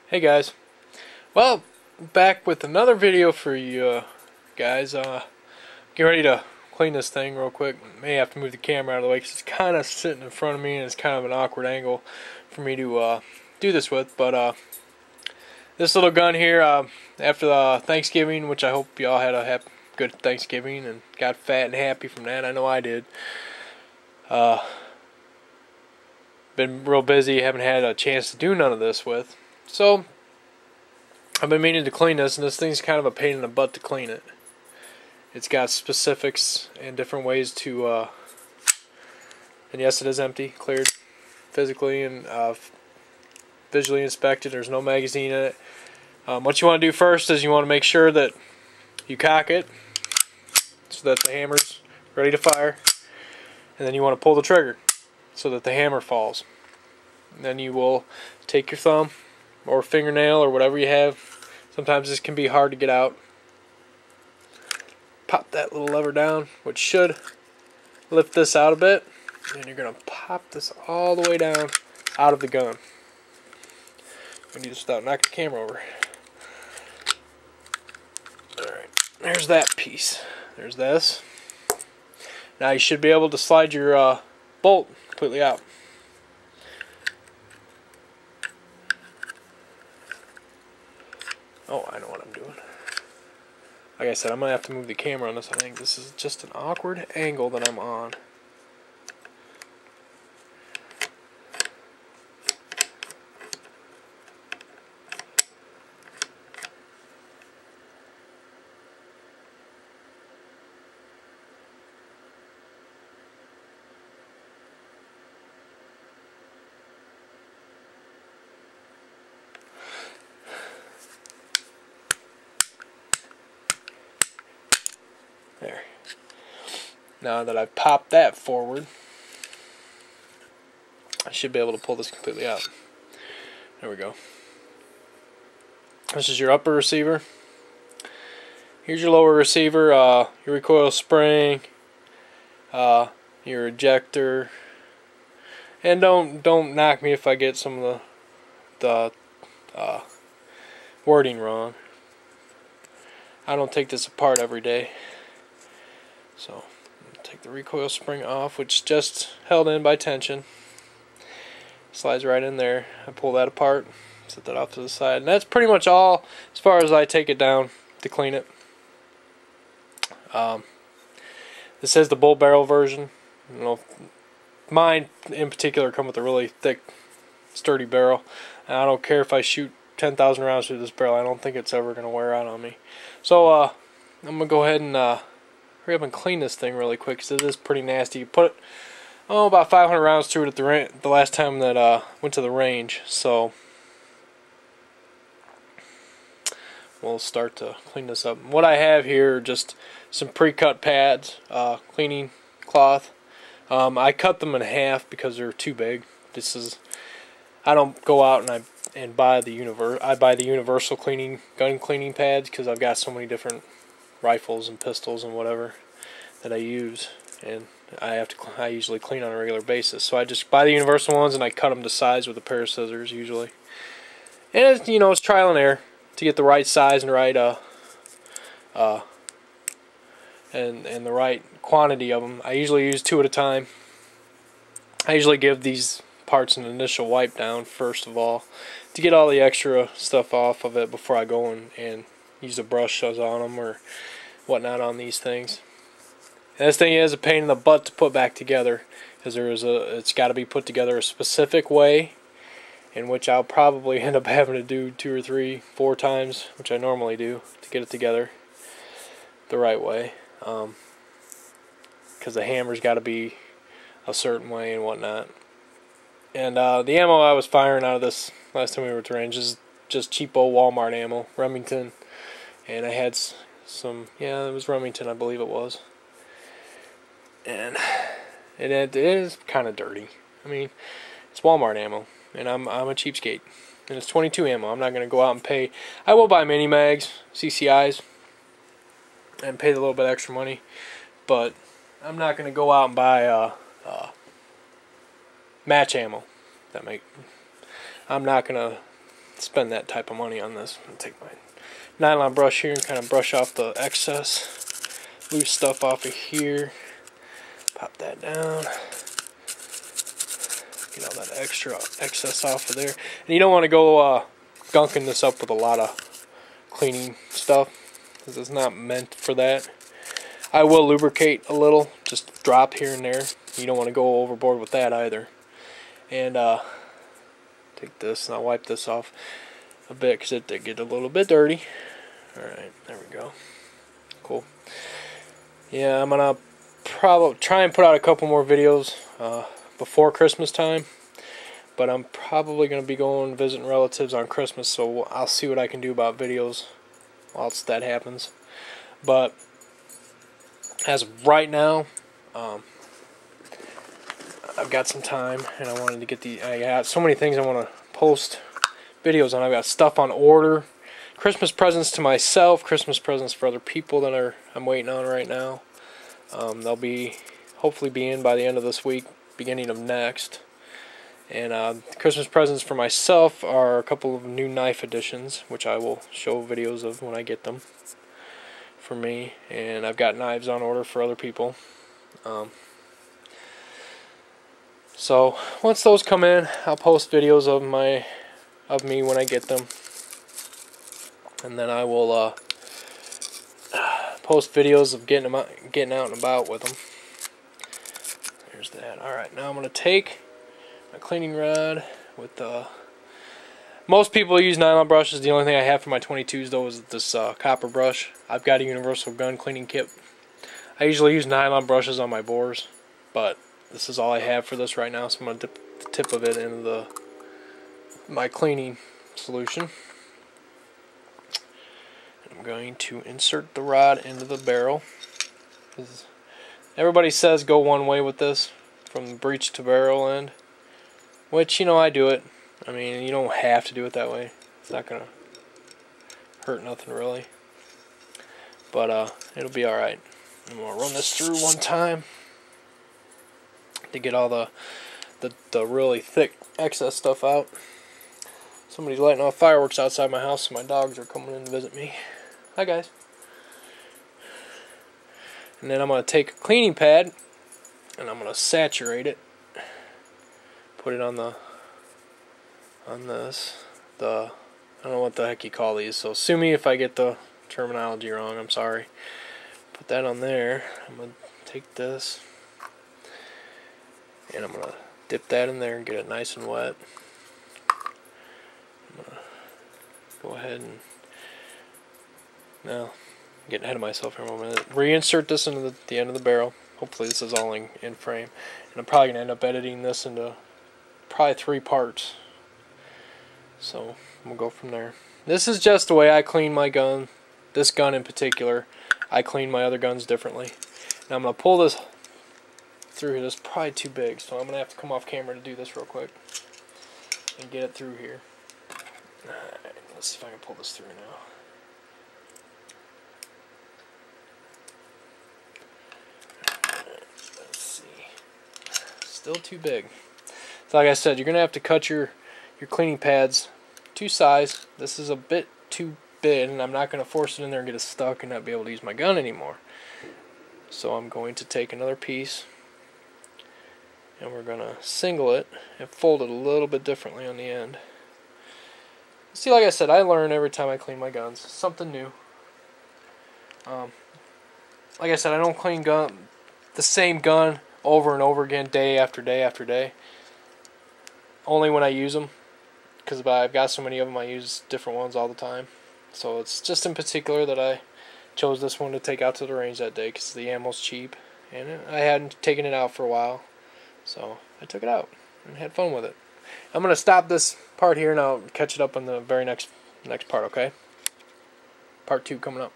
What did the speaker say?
Hey guys, well, back with another video for you guys. Get ready to clean this thing real quick. May have to move the camera out of the way because it's kind of sitting in front of me and it's kind of an awkward angle for me to do this with. But this little gun here, after Thanksgiving, which I hope y'all had a good Thanksgiving and got fat and happy from that. I know I did. Been real busy, haven't had a chance to do none of this with. So, I've been meaning to clean this, and this thing's kind of a pain in the butt to clean it. It's got specifics and different ways to, and yes, it is empty, cleared physically and visually inspected. There's no magazine in it. What you want to do first is you want to make sure that you cock it so that the hammer's ready to fire, and then you want to pull the trigger so that the hammer falls. And then you will take your thumb or fingernail or whatever you have. Sometimes this can be hard to get out. Pop that little lever down, which should lift this out a bit, and you're going to pop this all the way down out of the gun. I do this without knocking the camera over. Alright, there's that piece. There's this. Now you should be able to slide your bolt completely out. Oh, I know what I'm doing. Like I said, I'm going to have to move the camera on this. I think this is just an awkward angle that I'm on. There. Now that I've popped that forward, I should be able to pull this completely out. There we go. This is your upper receiver. Here's your lower receiver, your recoil spring, your ejector. And don't knock me if I get some of the wording wrong. I don't take this apart every day. So, take the recoil spring off, which is just held in by tension. Slides right in there. I pull that apart, set that off to the side, and that's pretty much all as far as I take it down to clean it. This is the bull barrel version. You know, mine in particular come with a really thick, sturdy barrel. And I don't care if I shoot 10,000 rounds through this barrel. I don't think it's ever going to wear out on me. So I'm going to go ahead and hurry up and clean this thing really quick because it is pretty nasty. You put about 500 rounds through it at the last time that went to the range. So we'll start to clean this up. What I have here are just some pre-cut pads, cleaning cloth. I cut them in half because they're too big. I don't go out and buy the universal gun cleaning pads because I've got so many different rifles and pistols and whatever that I use, and I usually clean on a regular basis. So I just buy the universal ones and I cut them to size with a pair of scissors usually. And it's trial and error to get the right size and right and the right quantity of them. I usually use 2 at a time. I usually give these parts an initial wipe down first of all to get all the extra stuff off of it before I go and use a brush on them or whatnot on these things. And this thing is a pain in the butt to put back together because it's got to be put together a specific way, in which I'll probably end up having to do 2 or 3, 4 times, which I normally do, to get it together the right way. Because the hammer's got to be a certain way and whatnot. And the ammo I was firing out of this last time we were at the range is just cheapo Walmart ammo, Remington. And I had some, yeah, it was Remington, I believe it was. And it is kind of dirty. I mean, it's Walmart ammo, and I'm a cheapskate. And it's 22 ammo. I'm not going to go out and pay. I will buy mini mags, CCIs, and pay a little bit extra money. But I'm not going to go out and buy match ammo. I'm not going to spend that type of money on this. I'm gonna take my nylon brush here and kind of brush off the excess loose stuff off of here. Pop that down. Get all that extra excess off of there. And you don't want to go gunking this up with a lot of cleaning stuff, because it's not meant for that. I will lubricate a little, just drop here and there. You don't want to go overboard with that either. And take this and I'll wipe this off a bit because it did get a little bit dirty. Alright, there we go. Cool. Yeah, I'm gonna probably try and put out a couple more videos before Christmas time, but I'm probably going to be going visiting relatives on Christmas, so I'll see what I can do about videos whilst that happens. But as of right now, I've got some time, and I wanted to get I got so many things I want to post videos on. I've got stuff on order, Christmas presents to myself, Christmas presents for other people that I'm waiting on right now. They'll be hopefully be in by the end of this week, beginning of next. And Christmas presents for myself are a couple of new knife additions, which I will show videos of when I get them for me. And I've got knives on order for other people. So once those come in, I'll post videos of me when I get them, and then I will post videos of getting out and about with them. There's that. Alright, now I'm going to take my cleaning rod with most people use nylon brushes. The only thing I have for my 22s though is this copper brush. I've got a universal gun cleaning kit. I usually use nylon brushes on my bores, but this is all I have for this right now, so I'm going to dip the tip of it into my cleaning solution. I'm going to insert the rod into the barrel. Everybody says go one way with this, from the breech to barrel end, which, you know, I do it. I mean, you don't have to do it that way. It's not going to hurt nothing really. But it'll be alright. I'm going to run this through one time to get all the really thick excess stuff out. Somebody's lighting off fireworks outside my house, so my dogs are coming in to visit me. Hi guys. And then I'm going to take a cleaning pad and I'm going to saturate it. Put it on this. I don't know what the heck you call these, so sue me if I get the terminology wrong, I'm sorry. Put that on there. I'm going to take this and I'm going to dip that in there and get it nice and wet. I'm going to go ahead and, now I'm getting ahead of myself here a moment. Reinsert this into the end of the barrel. Hopefully this is all in frame. And I'm probably going to end up editing this into probably 3 parts. So we'll go from there. This is just the way I clean my gun. This gun in particular. I clean my other guns differently. Now I'm going to pull this through here. This is probably too big, so I'm going to have to come off camera to do this real quick and get it through here. Alright, let's see if I can pull this through now. Let's see. Still too big. So like I said, you're going to have to cut your cleaning pads to size. This is a bit too big, and I'm not going to force it in there and get it stuck and not be able to use my gun anymore. So I'm going to take another piece and we're going to single it and fold it a little bit differently on the end. See, like I said, I learn every time I clean my guns. Something new. Like I said, I don't clean the same gun over and over again day after day after day. Only when I use them, because I've got so many of them, I use different ones all the time. So it's just in particular that I chose this one to take out to the range that day because the ammo's cheap, and I hadn't taken it out for a while, so I took it out and had fun with it. I'm going to stop this part here and I'll catch it up on the very next part, okay? Part 2 coming up.